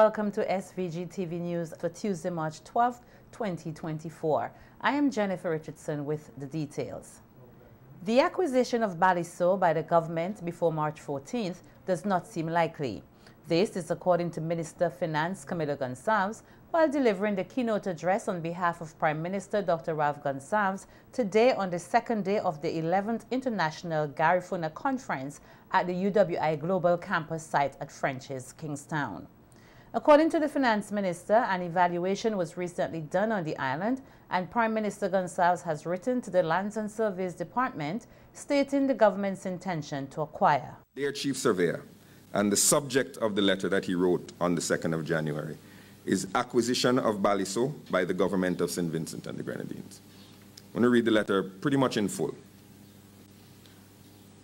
Welcome to SVG-TV News for Tuesday, March 12, 2024. I am Jennifer Richardson with the details. The acquisition of Baliso by the government before March 14th does not seem likely. This is according to Minister of Finance Camilo Gonçalves while delivering the keynote address on behalf of Prime Minister Dr. Ralph Gonçalves today on the second day of the 11th International Garifuna Conference at the UWI Global Campus site at French's, Kingstown. According to the Finance Minister, an evaluation was recently done on the island, and Prime Minister Gonçalves has written to the Lands and Surveys Department stating the government's intention to acquire. Dear Chief Surveyor, and the subject of the letter that he wrote on the 2nd of January is acquisition of Baliso by the government of St. Vincent and the Grenadines. I'm going to read the letter pretty much in full.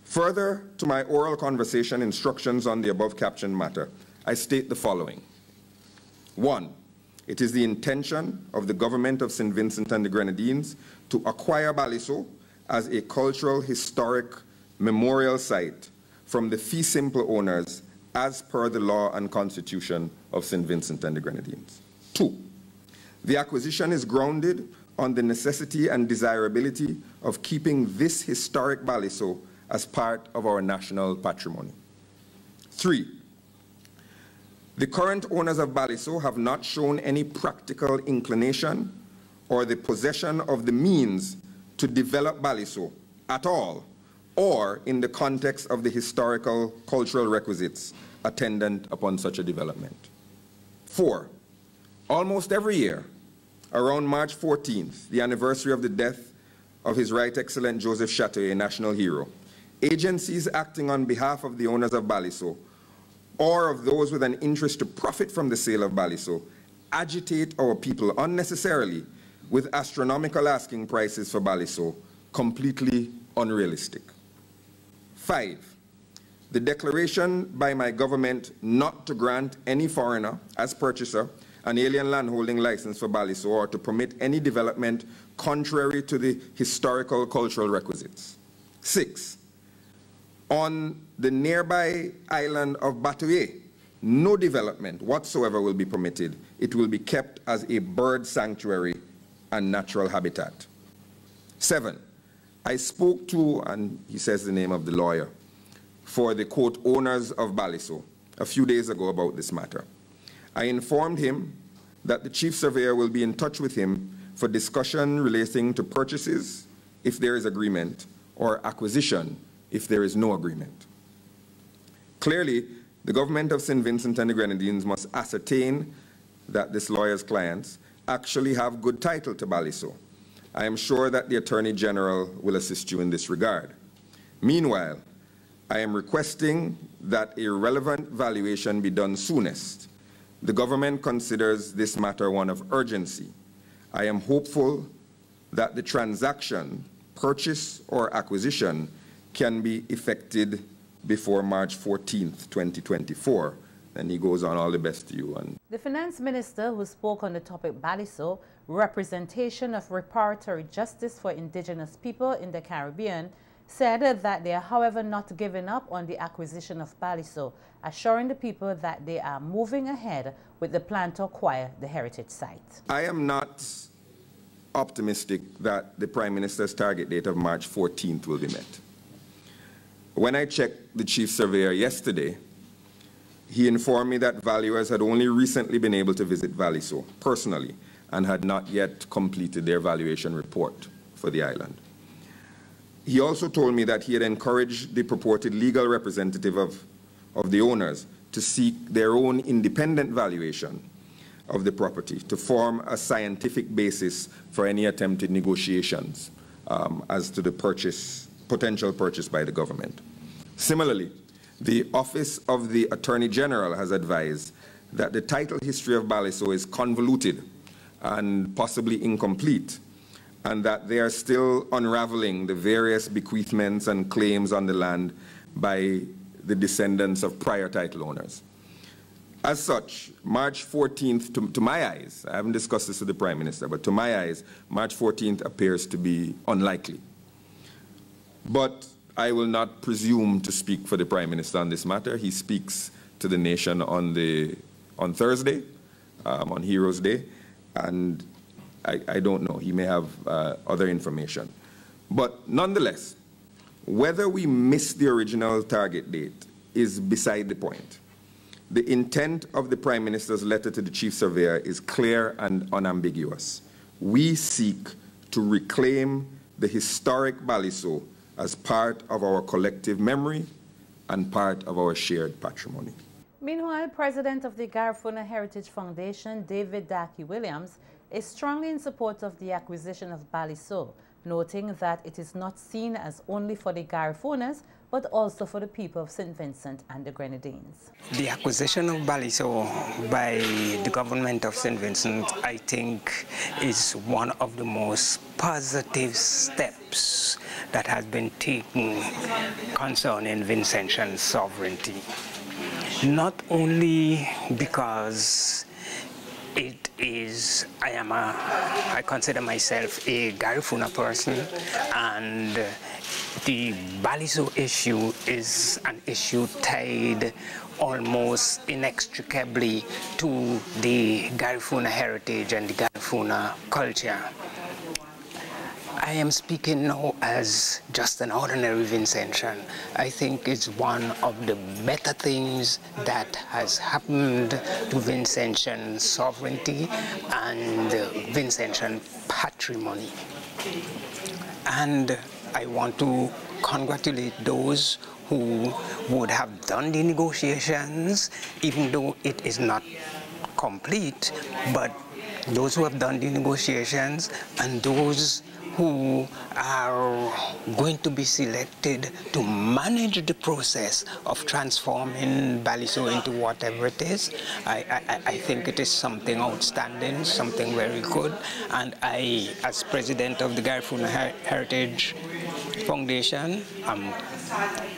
Further to my oral conversation instructions on the above captioned matter, I state the following. 1. It is the intention of the government of St. Vincent and the Grenadines to acquire Baliso as a cultural, historic, memorial site from the fee simple owners as per the law and constitution of St. Vincent and the Grenadines. 2. The acquisition is grounded on the necessity and desirability of keeping this historic Baliso as part of our national patrimony. 3. The current owners of Baliso have not shown any practical inclination or the possession of the means to develop Baliso at all, or in the context of the historical cultural requisites attendant upon such a development. 4. Almost every year, around March 14th, the anniversary of the death of His Right Excellent Joseph Chateau, a national hero, agencies acting on behalf of the owners of Baliso or of those with an interest to profit from the sale of Baliso agitate our people unnecessarily with astronomical asking prices for Baliso, completely unrealistic. 5. The declaration by my government not to grant any foreigner as purchaser an alien landholding license for Baliso or to permit any development contrary to the historical cultural requisites. 6. On the nearby island of Batoye, no development whatsoever will be permitted. It will be kept as a bird sanctuary and natural habitat. 7. I spoke to, and he says the name of the lawyer, for the quote owners of Baliso a few days ago about this matter. I informed him that the Chief Surveyor will be in touch with him for discussion relating to purchases if there is agreement or acquisition if there is no agreement. Clearly, the government of St. Vincent and the Grenadines must ascertain that this lawyer's clients actually have good title to Baliso. I am sure that the Attorney General will assist you in this regard. Meanwhile, I am requesting that a relevant valuation be done soonest. The government considers this matter one of urgency. I am hopeful that the transaction, purchase or acquisition, can be effected before March 14th, 2024. And he goes on, all the best to you. The Finance Minister, who spoke on the topic Baliso, representation of reparatory justice for indigenous people in the Caribbean, said that they are, however, not giving up on the acquisition of Baliso, assuring the people that they are moving ahead with the plan to acquire the heritage site. I am not optimistic that the Prime Minister's target date of March 14th will be met. When I checked the Chief Surveyor yesterday, he informed me that valuers had only recently been able to visit Baliso personally and had not yet completed their valuation report for the island. He also told me that he had encouraged the purported legal representative of the owners to seek their own independent valuation of the property to form a scientific basis for any attempted negotiations as to the potential purchase by the government. Similarly, the Office of the Attorney General has advised that the title history of Baliso is convoluted and possibly incomplete, and that they are still unraveling the various bequeathments and claims on the land by the descendants of prior title owners. As such, March 14th, to my eyes, I haven't discussed this with the Prime Minister, but to my eyes, March 14th appears to be unlikely. But I will not presume to speak for the Prime Minister on this matter. He speaks to the nation on the on Thursday, on Heroes Day, and I don't know. He may have other information. But nonetheless, whether we miss the original target date is beside the point. The intent of the Prime Minister's letter to the Chief Surveyor is clear and unambiguous. We seek to reclaim the historic Baliso as part of our collective memory and part of our shared patrimony. Meanwhile, President of the Garifuna Heritage Foundation, David Daki Williams, is strongly in support of the acquisition of Baliso, noting that it is not seen as only for the Garifunas, but also for the people of St. Vincent and the Grenadines. The acquisition of Baliso by the government of St. Vincent, I think, is one of the most positive steps that has been taken concerning Vincentian sovereignty. Not only because it is, I consider myself a Garifuna person, and the Baliso issue is an issue tied almost inextricably to the Garifuna heritage and the Garifuna culture. I am speaking now as just an ordinary Vincentian. I think it's one of the better things that has happened to Vincentian sovereignty and Vincentian patrimony. And I want to congratulate those who would have done the negotiations, even though it is not complete, but those who have done the negotiations and those who are going to be selected to manage the process of transforming Baliso into whatever it is. I think it is something outstanding, something very good, and I, as president of the Garifuna Heritage Foundation, am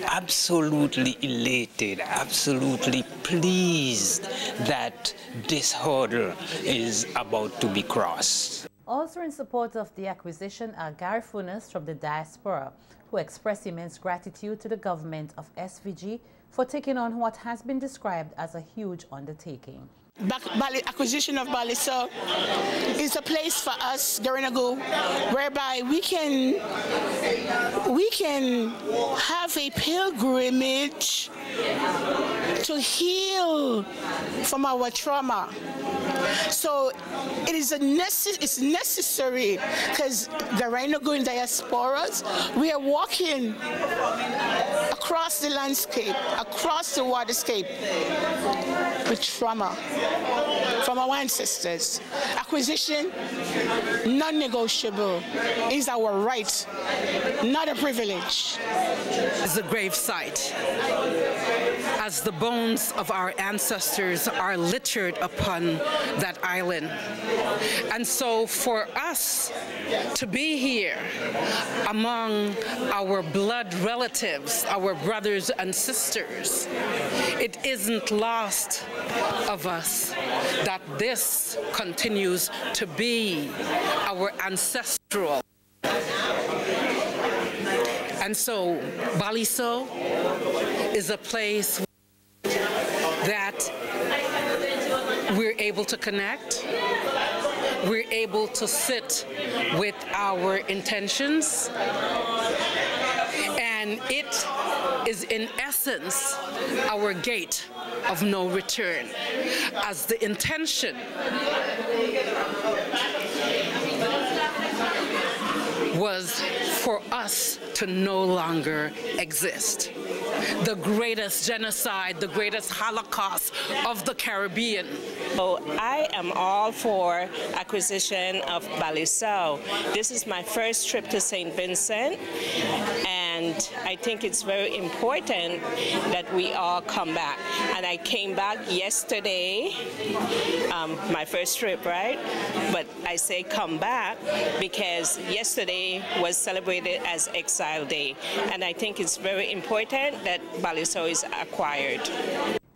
absolutely elated, absolutely pleased that this hurdle is about to be crossed. Also in support of the acquisition are Garifunas from the diaspora, who express immense gratitude to the government of SVG for taking on what has been described as a huge undertaking. Acquisition of Baliso is a place for us, Garinagu, whereby we can have a pilgrimage to heal from our trauma. So it is it's necessary, because Garinagu in diasporas, we are walking across the landscape, across the waterscape with trauma from our ancestors. Acquisition, non-negotiable, is our right, not a privilege. It's a grave site, as the bones of our ancestors are littered upon that island. And so for us to be here among our blood relatives, our brothers and sisters, it isn't lost of us that this continues to be our ancestral. And so Baliso is a place that we're able to connect, we're able to sit with our intentions, and it is in essence our gate of no return, as the intention was for us to no longer exist. The greatest genocide, the greatest Holocaust of the Caribbean. So I am all for acquisition of Baliso. This is my first trip to St. Vincent, and I think it's very important that we all come back. And I came back yesterday, my first trip, right? But I say come back because yesterday was celebrated as Exile Day, and I think it's very important that Baliso is acquired.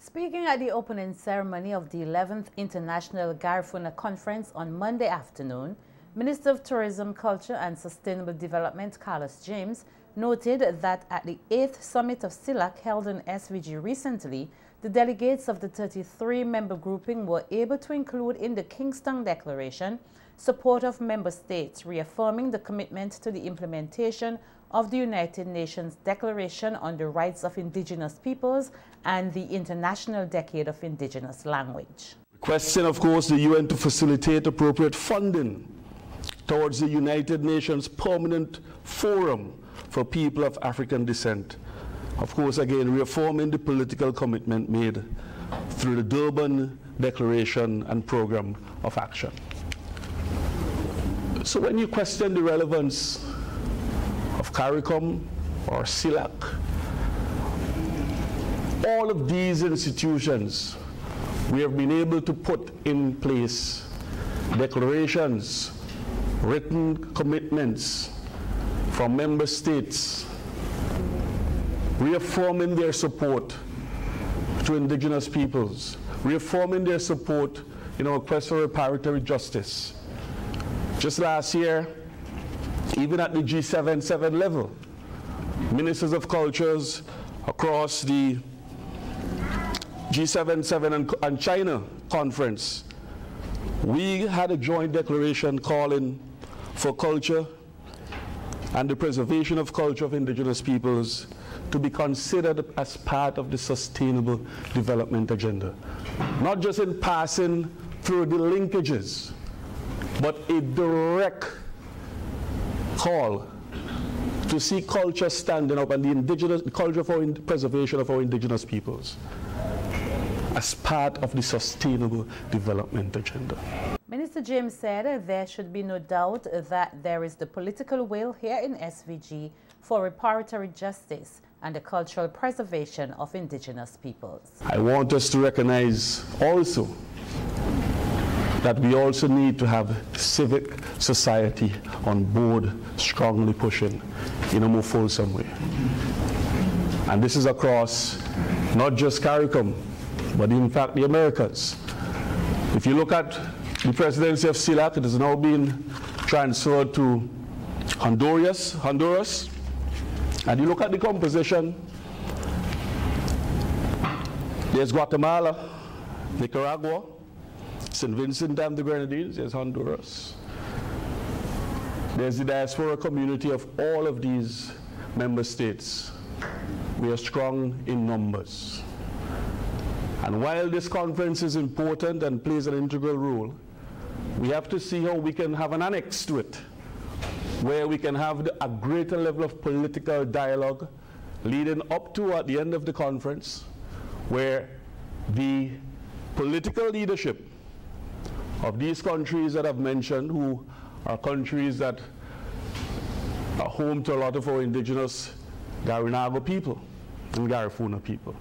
Speaking at the opening ceremony of the 11th International Garifuna Conference on Monday afternoon, Minister of Tourism, Culture and Sustainable Development Carlos James noted that at the 8th Summit of CILAC held in SVG recently, the delegates of the 33-member grouping were able to include in the Kingston Declaration support of member states reaffirming the commitment to the implementation of the United Nations Declaration on the Rights of Indigenous Peoples and the International Decade of Indigenous Language. Requesting, of course, the UN to facilitate appropriate funding towards the United Nations Permanent Forum for People of African Descent. Of course, again, reaffirming the political commitment made through the Durban Declaration and Program of Action. So when you question the relevance of CARICOM or CELAC, all of these institutions, we have been able to put in place declarations, written commitments from member states, reaffirming their support to indigenous peoples, reaffirming their support in our quest for reparatory justice. Just last year, even at the G77 level, ministers of cultures across the G77 and China conference, we had a joint declaration calling for culture and the preservation of culture of indigenous peoples to be considered as part of the Sustainable Development Agenda. Not just in passing through the linkages, but a direct call to see culture standing up and the indigenous culture for preservation of our indigenous peoples as part of the Sustainable Development Agenda. Minister James said there should be no doubt that there is the political will here in SVG for reparatory justice and the cultural preservation of indigenous peoples. I want us to recognize also that we also need to have civic society on board, strongly pushing in a more fulsome way. And this is across not just CARICOM, but in fact the Americas. If you look at the presidency of CELAC, it has now been transferred to Honduras, and you look at the composition, there's Guatemala, Nicaragua, St. Vincent and the Grenadines, there's Honduras. There's the diaspora community of all of these member states. We are strong in numbers. And while this conference is important and plays an integral role, we have to see how we can have an annex to it, where we can have a greater level of political dialogue leading up to at the end of the conference, where the political leadership of these countries that I've mentioned, who are countries that are home to a lot of our indigenous Garinago people and Garifuna people,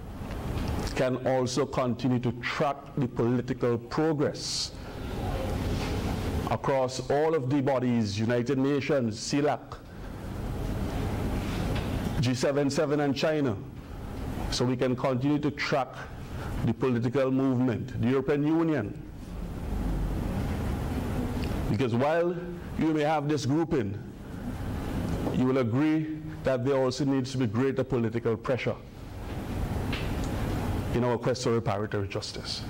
can also continue to track the political progress across all of the bodies, United Nations, CELAC, G77 and China, so we can continue to track the political movement, the European Union. Because while you may have this grouping, you will agree that there also needs to be greater political pressure in our quest for reparatory justice.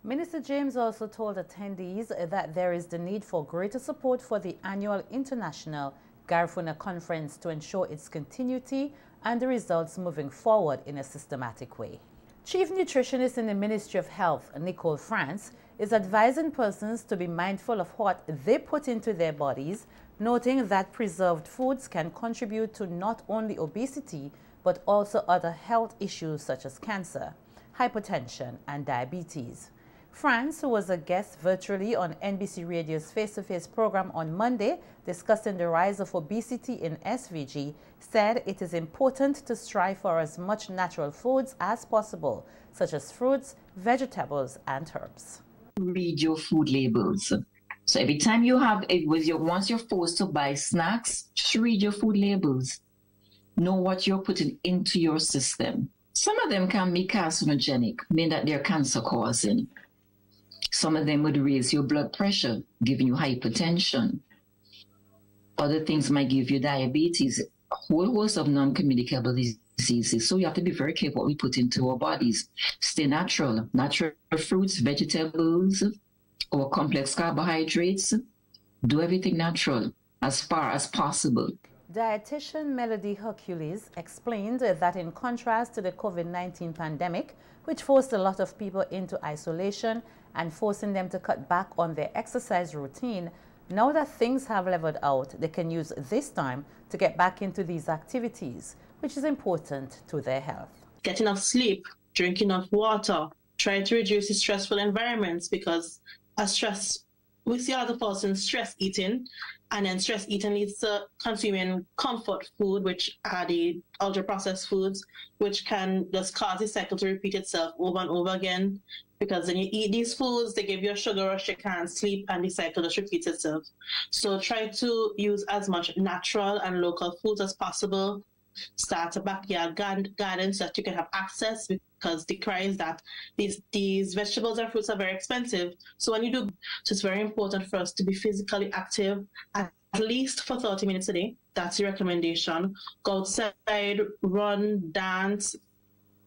Minister James also told attendees that there is the need for greater support for the annual International Garifuna Conference to ensure its continuity and the results moving forward in a systematic way. Chief Nutritionist in the Ministry of Health, Nicole France, is advising persons to be mindful of what they put into their bodies, noting that preserved foods can contribute to not only obesity, but also other health issues such as cancer, hypertension, and diabetes. France, who was a guest virtually on NBC Radio's face-to-face program on Monday discussing the rise of obesity in SVG, said it is important to strive for as much natural foods as possible, such as fruits, vegetables, and herbs. Read your food labels. So every time you have it once you're forced to buy snacks, just read your food labels. Know what you're putting into your system. Some of them can be carcinogenic, meaning that they're cancer causing. Some of them would raise your blood pressure, giving you hypertension. Other things might give you diabetes, a whole host of non-communicable diseases. So you have to be very careful what we put into our bodies. Stay natural. Natural fruits, vegetables, or complex carbohydrates. Do everything natural as far as possible. Dietitian Melody Hercules explained that in contrast to the COVID-19 pandemic, which forced a lot of people into isolation and forcing them to cut back on their exercise routine, now that things have leveled out, they can use this time to get back into these activities, which is important to their health. Get enough sleep, drink enough water, try to reduce the stressful environments, because we see other person stress eating, and then stress eating leads to consuming comfort food, which are the ultra-processed foods, which can just cause the cycle to repeat itself over and over again. Because when you eat these foods, they give you a sugar rush, you can't sleep, and the cycle just repeats itself. So try to use as much natural and local foods as possible. Start a backyard garden so that you can have access, because the cry is that these vegetables and fruits are very expensive. So when you do, so it's very important for us to be physically active at least for 30 minutes a day. That's the recommendation. Go outside, run, dance,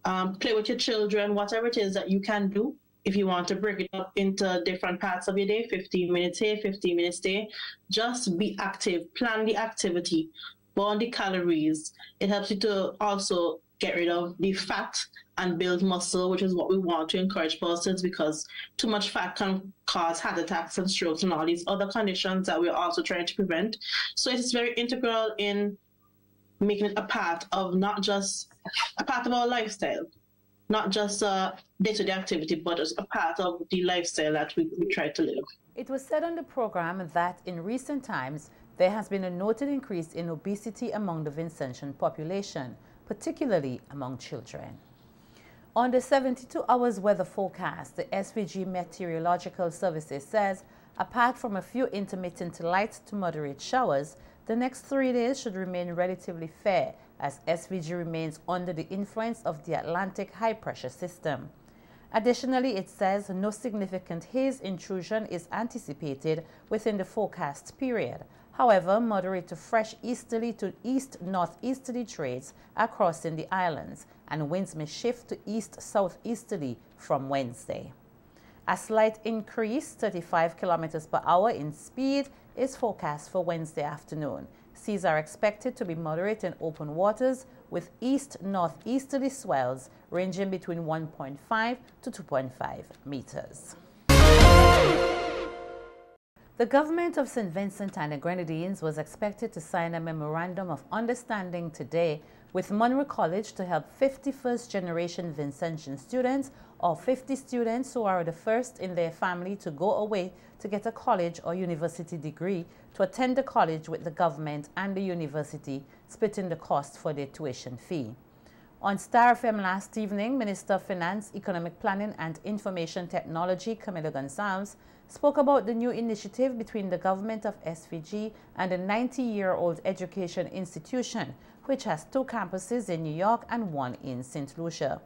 play with your children, whatever it is that you can do. If you want to break it up into different parts of your day, 15 minutes here, 15 minutes there, just be active, plan the activity, burn the calories. It helps you to also get rid of the fat and build muscle, which is what we want to encourage persons, because too much fat can cause heart attacks and strokes and all these other conditions that we're also trying to prevent. So it's very integral in making it a part of our lifestyle, not just a day-to-day activity, but as a part of the lifestyle that we try to live. It was said on the program that in recent times, there has been a noted increase in obesity among the Vincentian population, particularly among children. On the 72 hours weather forecast, the SVG Meteorological Services says, apart from a few intermittent light to moderate showers, the next 3 days should remain relatively fair, as SVG remains under the influence of the Atlantic high-pressure system. Additionally, it says no significant haze intrusion is anticipated within the forecast period. However, moderate to fresh easterly to east-northeasterly trades are crossing the islands, and winds may shift to east-southeasterly from Wednesday. A slight increase, 35 kilometers per hour in speed, is forecast for Wednesday afternoon. Seas are expected to be moderate in open waters, with east-northeasterly swells ranging between 1.5 to 2.5 meters. The government of St. Vincent and the Grenadines was expected to sign a memorandum of understanding today with Monroe College to help 50 first-generation Vincentian students, or 50 students who are the first in their family to go away to get a college or university degree, to attend the college with the government and the university, splitting the cost for their tuition fee. On Star FM last evening, Minister of Finance, Economic Planning and Information Technology, Camilo Gonzalez, spoke about the new initiative between the government of SVG and a 90-year-old education institution, which has 2 campuses in New York and 1 in St. Lucia.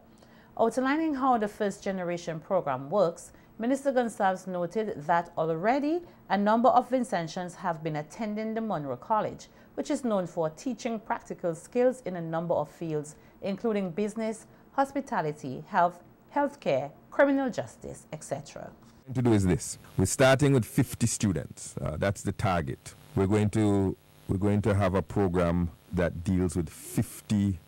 Outlining how the first-generation program works, Minister Gonzalez noted that already a number of Vincentians have been attending the Monroe College, which is known for teaching practical skills in a number of fields, including business, hospitality, health, healthcare, criminal justice, etc. To do is this: we're starting with 50 students. That's the target. We're going to have a program that deals with 50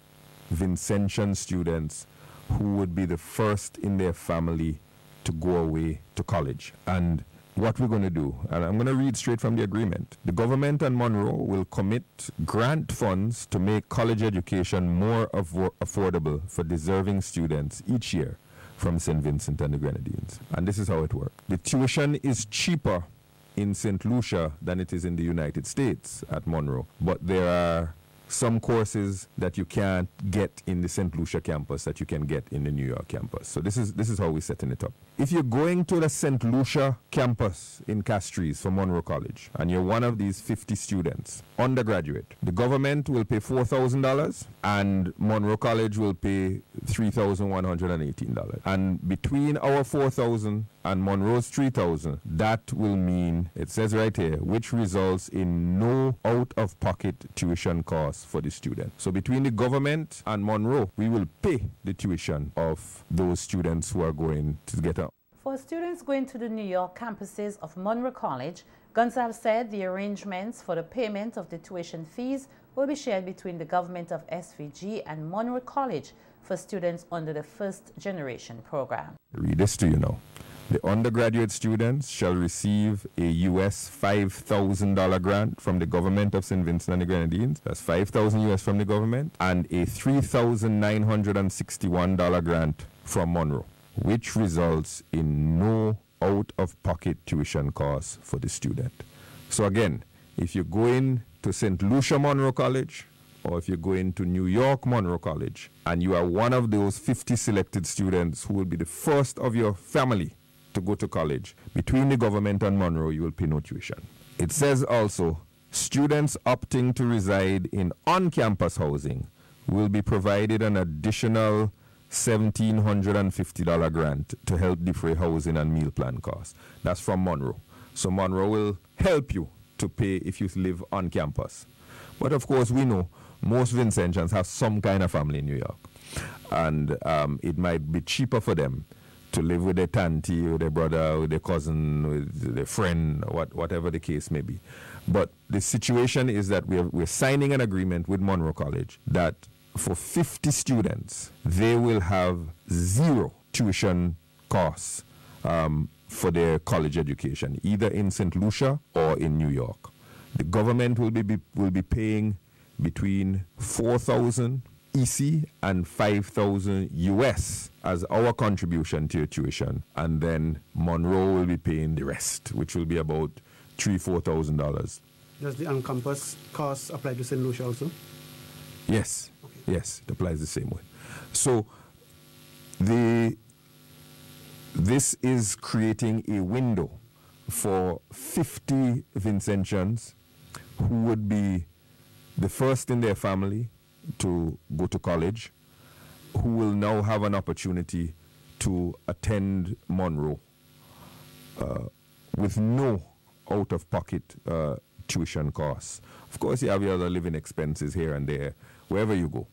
Vincentian students who would be the first in their family to go away to college. And what we're going to do, and I'm going to read straight from the agreement. The government and Monroe will commit grant funds to make college education more affordable for deserving students each year from St. Vincent and the Grenadines. And this is how it works. The tuition is cheaper in St. Lucia than it is in the United States at Monroe, but there are some courses that you can't get in the St. Lucia campus that you can get in the New York campus. So this is how we're setting it up. If you're going to the St. Lucia campus in Castries for Monroe College, and you're one of these 50 students, undergraduate, the government will pay $4,000 and Monroe College will pay $3,118. And between our $4,000 and Monroe's 3,000, that will mean, it says right here, which results in no out-of-pocket tuition costs for the student. So between the government and Monroe, we will pay the tuition of those students who are going to get a... For students going to the New York campuses of Monroe College, Gonzalez said the arrangements for the payment of the tuition fees will be shared between the government of SVG and Monroe College for students under the first generation program. Read this to you now. The undergraduate students shall receive a US $5,000 grant from the government of St. Vincent and the Grenadines. That's $5,000 US from the government, and a $3,961 grant from Monroe, which results in no out-of-pocket tuition costs for the student. So again, if you go in to St. Lucia Monroe College, or if you go into New York Monroe College, and you are one of those 50 selected students who will be the first of your family to go to college, between the government and Monroe, you will pay no tuition. It says also, students opting to reside in on-campus housing will be provided an additional $1,750 grant to help defray housing and meal plan costs. That's from Monroe. So Monroe will help you to pay if you live on campus. But of course, we know most Vincentians have some kind of family in New York. And it might be cheaper for them to live with their tanty, with their brother, with their cousin, with their friend, whatever the case may be. But the situation is that we're signing an agreement with Monroe College that for 50 students, they will have zero tuition costs for their college education, either in St. Lucia or in New York. The government will be paying between $4,000 EC and $5,000 US as our contribution to your tuition, and then Monroe will be paying the rest, which will be about $3,000–4,000. Does the on-campus cost apply to St. Lucia also? Yes. Okay. Yes, it applies the same way. So this is creating a window for 50 Vincentians who would be the first in their family to go to college, who will now have an opportunity to attend Monroe with no out-of-pocket tuition costs. Of course, you have your other living expenses here and there, wherever you go.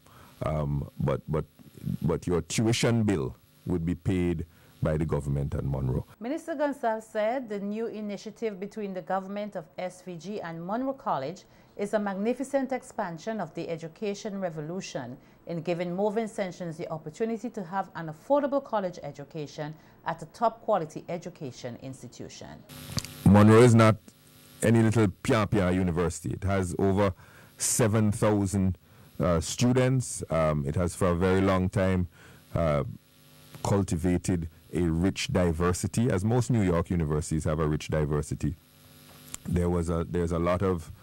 But your tuition bill would be paid by the government and Monroe. Minister Gonzalez said the new initiative between the government of SVG and Monroe College is a magnificent expansion of the education revolution in giving more Vincentians the opportunity to have an affordable college education at a top quality education institution. Monroe is not any little pian-pian university. It has over 7,000 students. It has for a very long time cultivated a rich diversity, as most New York universities have a rich diversity. There's a lot of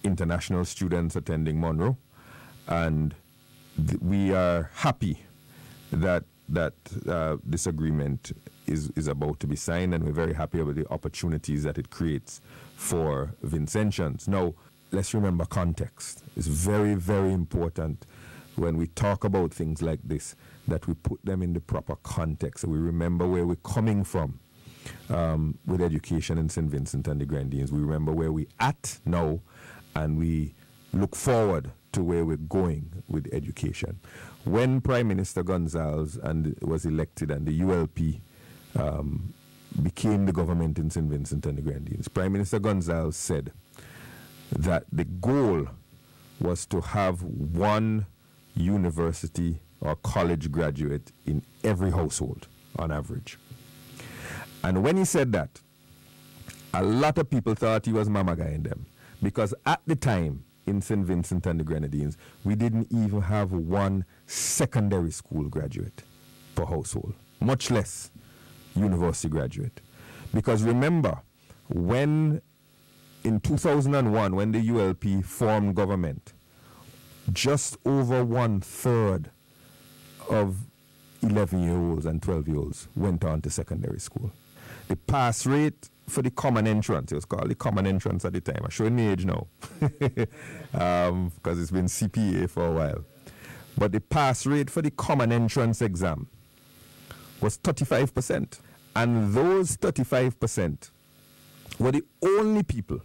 international students attending Monroe, and we are happy that this agreement is about to be signed, and we're very happy about the opportunities that it creates for Vincentians. Now, let's remember context. It's very, very important when we talk about things like this, that we put them in the proper context, so we remember where we're coming from with education in St. Vincent and the Grenadines. We remember where we're at now, and we look forward to where we're going with education. When Prime Minister Gonzalez was elected and the ULP became the government in St. Vincent and the Grenadines, Prime Minister Gonzalez said that the goal was to have one university or college graduate in every household on average. And when he said that, a lot of people thought he was mama guying them, because at the time in St. Vincent and the Grenadines, we didn't even have one secondary school graduate per household, much less university graduate. Because remember, when in 2001, when the ULP formed government, just over 1/3 of 11-year-olds and 12-year-olds went on to secondary school. The pass rate for the common entrance, it was called the common entrance at the time. I'm showing the age now, because it's been CPA for a while. But the pass rate for the common entrance exam was 35%. And those 35% were the only people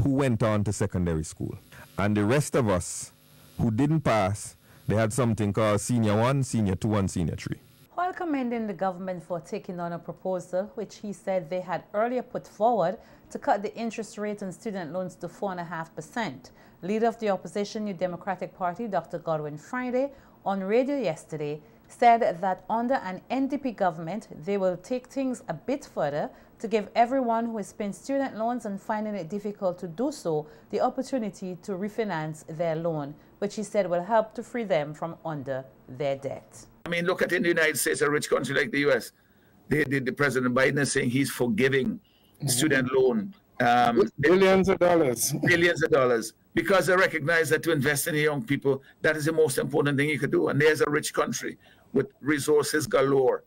who went on to secondary school. And the rest of us who didn't pass, they had something called Senior 1, Senior 2, and Senior 3. While commending the government for taking on a proposal which he said they had earlier put forward to cut the interest rate on student loans to 4.5%, leader of the opposition New Democratic Party, Dr. Godwin Friday, on radio yesterday said that under an NDP government, they will take things a bit further to give everyone who is paying student loans and finding it difficult to do so the opportunity to refinance their loan, which he said will help to free them from under their debt. I mean, look at in the United States, a rich country like the U.S. The President Biden is saying he's forgiving student loan. Billions of dollars. Billions of dollars. Because they recognize that to invest in the young people, that is the most important thing you could do. And there's a rich country with resources galore,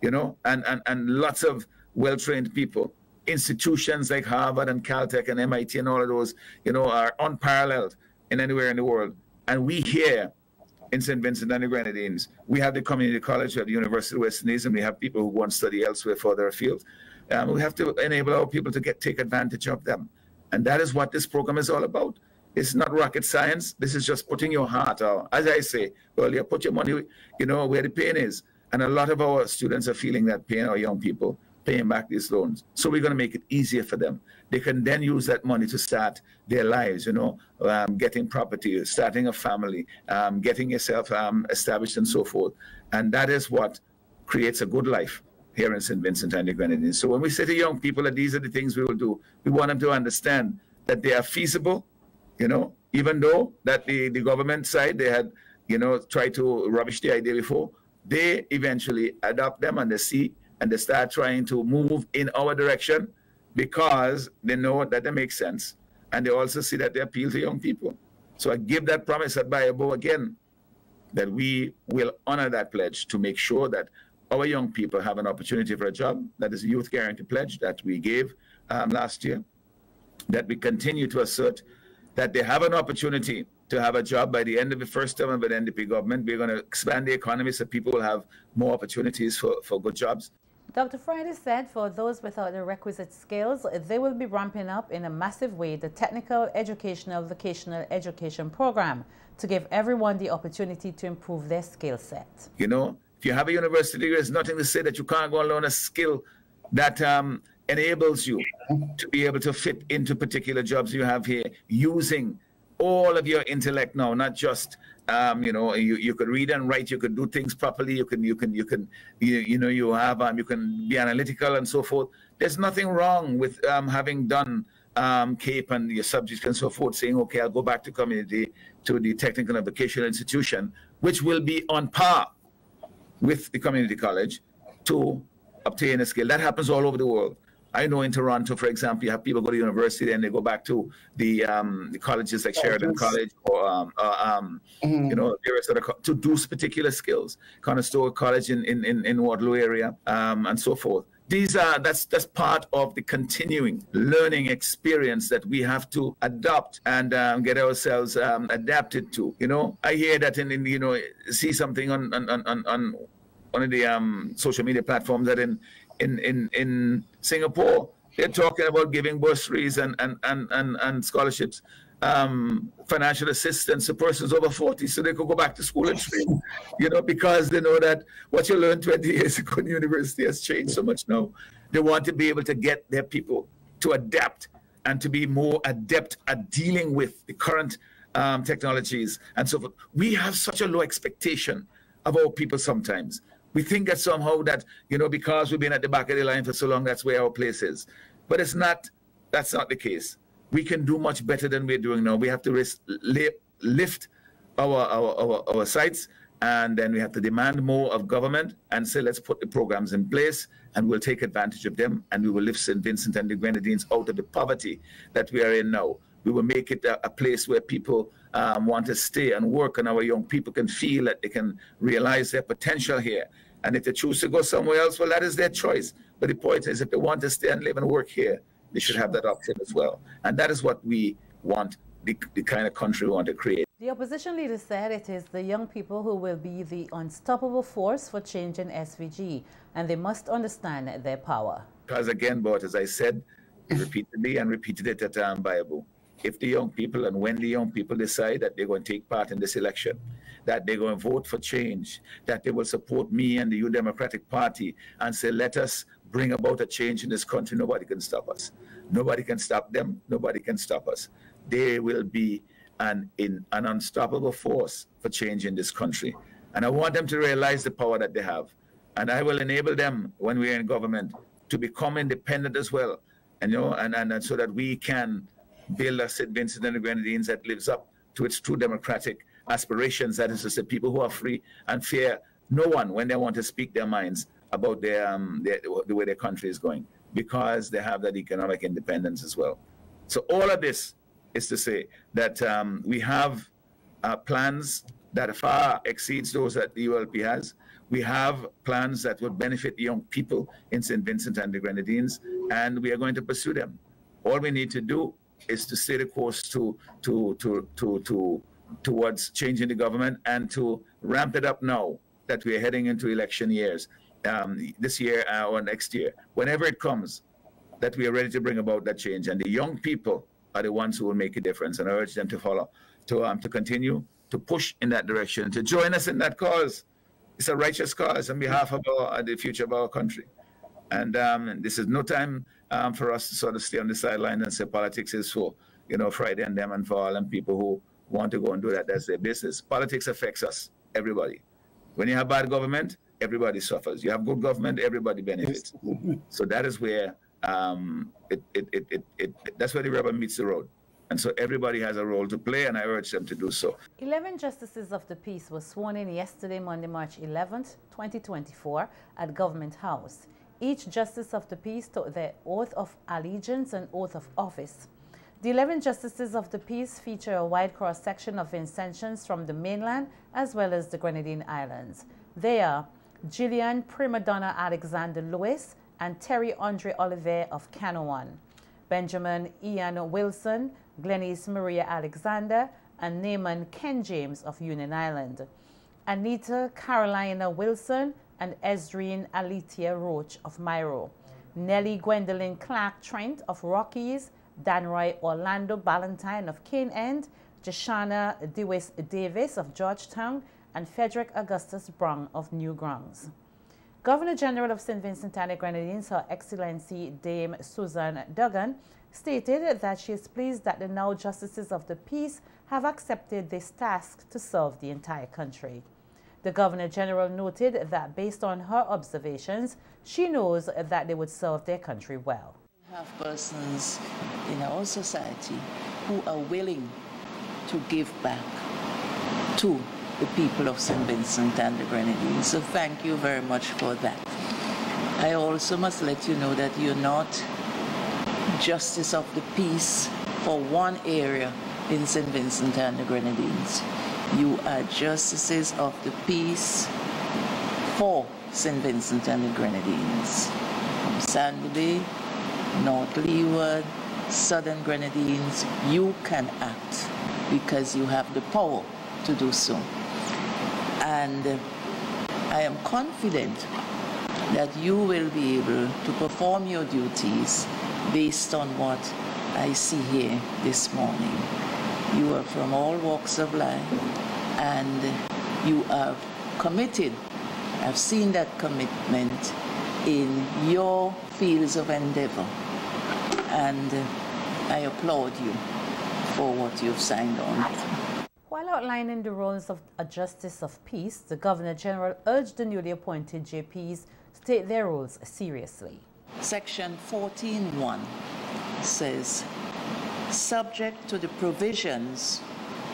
you know, and lots of well-trained people. Institutions like Harvard and Caltech and MIT and all of those, you know, are unparalleled in anywhere in the world. And we here in St. Vincent and the Grenadines, we have the community college, we have the University of West Indies, and we have people who want to study elsewhere further afield. We have to enable our people to take advantage of them. And that is what this program is all about. It's not rocket science. This is just putting your heart out. As I say earlier, put your money, you know, where the pain is. And a lot of our students are feeling that pain, our young people, paying back these loans. So we're going to make it easier for them. They can then use that money to start their lives, you know, getting property, starting a family, getting yourself established and so forth. And that is what creates a good life here in St. Vincent and the Grenadines. So when we say to young people that these are the things we will do, we want them to understand that they are feasible, you know, even though that the government side, they had, you know, tried to rubbish the idea before, they eventually adopt them and they see and they start trying to move in our direction because they know that they make sense. And they also see that they appeal to young people. So I give that promise at Bayabo again, that we will honor that pledge to make sure that our young people have an opportunity for a job. That is a youth guarantee pledge that we gave last year, that we continue to assert that they have an opportunity to have a job by the end of the first term of the NDP government. We're going to expand the economy so people will have more opportunities for good jobs. Dr. Friday said for those without the requisite skills, they will be ramping up in a massive way the technical, educational, vocational education program to give everyone the opportunity to improve their skill set. You know, if you have a university degree, there's nothing to say that you can't go and learn a skill that enables you to be able to fit into particular jobs you have here using all of your intellect now, not just you know, you could read and write, you could do things properly, you can you can be analytical and so forth. There's nothing wrong with having done CAPE and your subjects and so forth, saying, okay, I'll go back to community, to the technical and vocational institution, which will be on par with the community college to obtain a skill. That happens all over the world. I know in Toronto, for example, you have people go to university and they go back to the colleges like Sheridan College or you know, various other to do particular skills. Conestoga College in Waterloo area and so forth. These are that's part of the continuing learning experience that we have to adopt and get ourselves adapted to. You know, I hear that in you know, see something on one of the social media platforms that in Singapore, they're talking about giving bursaries and scholarships, financial assistance to persons over 40 so they could go back to school and train, you know, because they know that what you learned 20 years ago in university has changed so much now. They want to be able to get their people to adapt and to be more adept at dealing with the current technologies and so forth. We have such a low expectation of our people sometimes. We think that somehow that, you know, because we've been at the back of the line for so long, that's where our place is. But it's not, that's not the case. We can do much better than we're doing now. We have to lift our sights, and then we have to demand more of government and say, let's put the programs in place and we'll take advantage of them and we will lift St. Vincent and the Grenadines out of the poverty that we are in now. We will make it a place where people want to stay and work, and our young people can feel that they can realize their potential here. And if they choose to go somewhere else, well, that is their choice. But the point is, if they want to stay and live and work here, they should have that option as well. And that is what we want, the kind of country we want to create. The opposition leader said it is the young people who will be the unstoppable force for change in SVG, and they must understand their power. Because again, but as I said repeatedly and repeated it at Bible, if the young people and when the young people decide that they're going to take part in this election, that they're going to vote for change, that they will support me and the Youth Democratic Party and say, let us bring about a change in this country, nobody can stop us. Nobody can stop them. Nobody can stop us. They will be an unstoppable force for change in this country. And I want them to realize the power that they have. And I will enable them when we're in government to become independent as well. And, you know, and so that we can build a St. Vincent and the Grenadines that lives up to its true democratic aspirations. That is to say, people who are free and fear no one when they want to speak their minds about the way their country is going, because they have that economic independence as well. So all of this is to say that we have plans that far exceeds those that the ULP has. We have plans that will benefit young people in St. Vincent and the Grenadines, and we are going to pursue them. All we need to do is to stay the course towards changing the government and to ramp it up now that we are heading into election years, this year or next year, whenever it comes, that we are ready to bring about that change. And the young people are the ones who will make a difference, and I urge them to follow, to continue to push in that direction, to join us in that cause. It's a righteous cause on behalf of the future of our country. And this is no time for us to sort of stay on the sideline and say politics is for, you know, Friday and them and for all and people who want to go and do that. That's their business. Politics affects us, everybody. When you have bad government, everybody suffers. You have good government, everybody benefits. So that is where that's where the rubber meets the road. And so everybody has a role to play, and I urge them to do so. 11 justices of the peace were sworn in yesterday, Monday, March 11th, 2024, at Government House. Each justice of the peace took their oath of allegiance and oath of office. The 11 justices of the peace feature a wide cross-section of Vincentians from the mainland as well as the Grenadine Islands. They are Gillian Primadonna Alexander Lewis and Terry Andre Oliver of Canoan, Benjamin Ian Wilson, Glenys Maria Alexander, and Naaman Ken James of Union Island, Anita Carolina Wilson and Ezrine Alitia Roach of Myro, Nellie Gwendolyn Clark Trent of Rockies, Danroy Orlando Ballantyne of Cane End, Jashana Dewis Davis of Georgetown, and Frederick Augustus Brown of Newgrounds. Governor General of St. Vincent and the Grenadines, Her Excellency Dame Susan Duggan, stated that she is pleased that the now Justices of the Peace have accepted this task to serve the entire country. The Governor General noted that based on her observations, she knows that they would serve their country well. We have persons in our society who are willing to give back to the people of St. Vincent and the Grenadines. So thank you very much for that. I also must let you know that you're not Justice of the Peace for one area in St. Vincent and the Grenadines. You are Justices of the Peace for St. Vincent and the Grenadines. From Sandy Bay, North Leeward, Southern Grenadines, you can act because you have the power to do so. And I am confident that you will be able to perform your duties based on what I see here this morning. You are from all walks of life, and you are committed. I've seen that commitment in your fields of endeavor, and I applaud you for what you've signed on. While outlining the roles of a Justice of Peace, the Governor General urged the newly appointed JPs to take their roles seriously. Section 14.1 says, subject to the provisions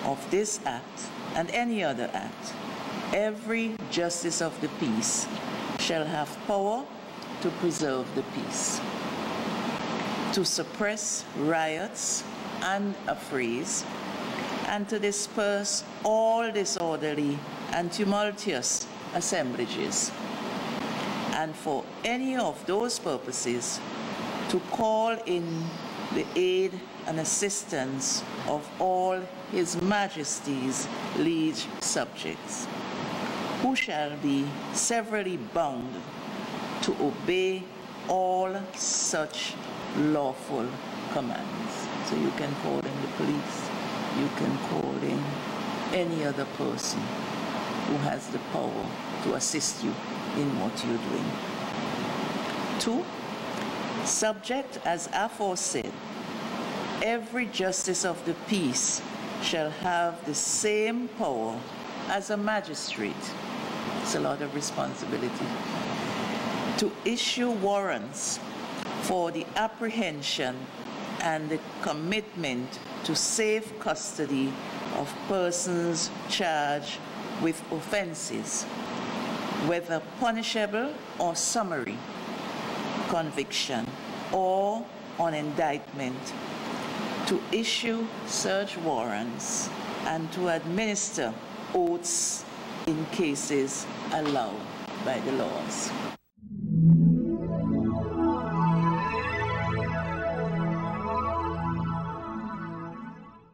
of this Act and any other Act, every Justice of the Peace shall have power to preserve the peace, to suppress riots and affrays, and to disperse all disorderly and tumultuous assemblages, and for any of those purposes to call in the aid and assistance of all His Majesty's liege subjects, who shall be severally bound to obey all such lawful commands. So you can call in the police, you can call in any other person who has the power to assist you in what you're doing. 2, subject as aforesaid, every justice of the peace shall have the same power as a magistrate. It's a lot of responsibility. To issue warrants for the apprehension and the commitment to safe custody of persons charged with offenses, whether punishable or summary conviction or on indictment, to issue search warrants and to administer oaths in cases allowed by the laws.